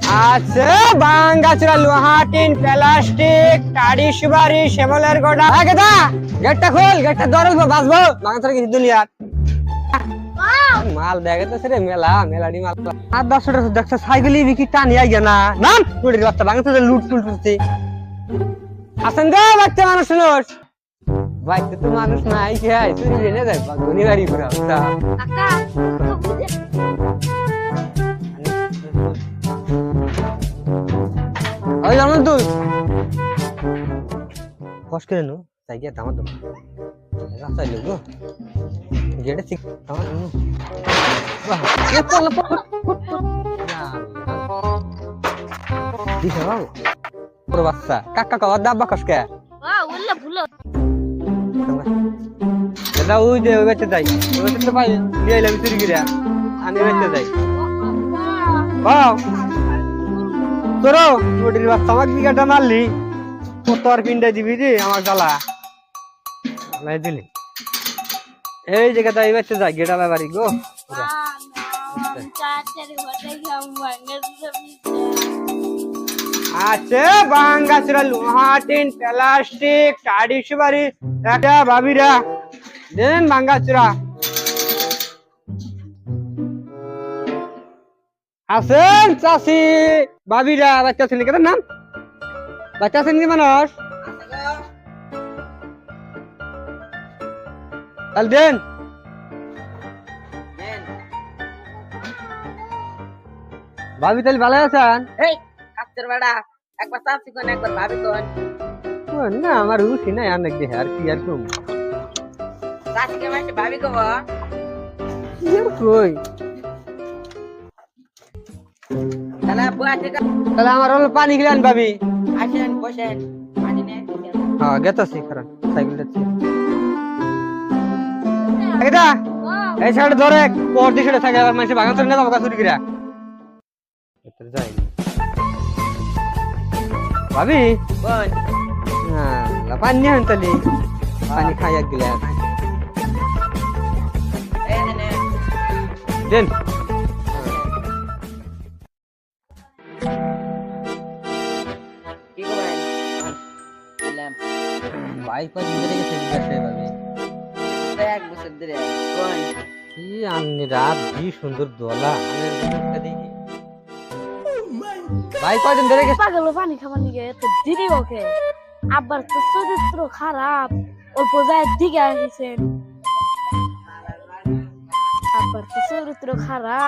আছে বাঙ্গাচুরা লোহা tin plastic টাড়ি সুবারি শ্যামলের গোড়া আগে দা গেটটা খোল গেটটা দরজা বাজবো বাঙ্গাচুরা কিছু দুনিয়া মাল দেখে তো রে মেলা মেলাডি মাল আর 10 টাকা দেখছ সাইকেলই বিকি টানি আই না নাম লুটির বাচ্চা বাঙ্গাচুরা লুট টুল করতে আসেন গো বাচ্চা মানুষ শুনোস বাইতে তো মানুষ নাই কি হয় তুই জেনে যাই ধনী বাড়ি পুরা কাকা ওই জানো তুই কষ্ট করে নো তাই গিয়ে দাম দাম রাস্তায় লোক গেটে ঠিক দাম বাহ এ পড়ল দিছে বাবু পুরো বাচ্চা কাকা কাকা দাব্বা কসকে উল্লা ভুলো এটা ওই যে ওই বাচ্চা যাই ওই বাচ্চা তো পাই দিয়ে লাগি চুরি গিরা আমি বাচ্চা যাই বাহ তোরো ওটির বাচ্চা আমাকে বিঘাটা মারলি কত আর পিন্ডাই দিবি রে আমার জ্বালা লাই দিলি এই জায়গাটা এই বাচ্চা যাই গেটা বাড়ি গো আছে বাঙ্গাচুরা লোহা টিন প্লাস্টিক টাড়ি সুবারি একটা ভাবিরা দেন বাঙ্গাচুরা আছেন চাষি ভাবিরা বাচ্চা ছেলে কেন নাম বাচ্চা ছেলে মানুষ তাহলে দেন ভাবি তাহলে ভালো আছেন এই কাচ্চর বেড়া একবার চাচি কোন একবার ভাবি কোন না আমার রুচি নাই অনেক দেখে আর কি আর কম চাচিকে মাসে ভাবি কব কই তাহলে বুয়াতে তাহলে আমার হলো পানি গিলান ভাবি আসেন বসেন পানি নে হ্যাঁ গেতাছি কারণ সাইকেলটা এটা এই সাইডে ধরে পর দিকে থাকে আর মানুষ ভাঙা চলে না বাবা চুরি গিরা ভিতরে যাই ভাবি কোন হ্যাঁ পানি নিয়ে আনতালি পানি খাই এক গিলাস এই নে দেন কি করেন দিলাম ভাই কই ধরে গেছে জিজ্ঞাসা ভাবি এক বছর ধরে কোন কি আননি রাত কি সুন্দর দোলা আনের মুখটা দেখি ভাই কয়দিন ধরে গেছে পাগল পানি খাবার নিয়ে তো দিদি ওকে আবার তো চরিত্র খারাপ অল্প যায় দিকে আসছেন আবার তো চরিত্র খারাপ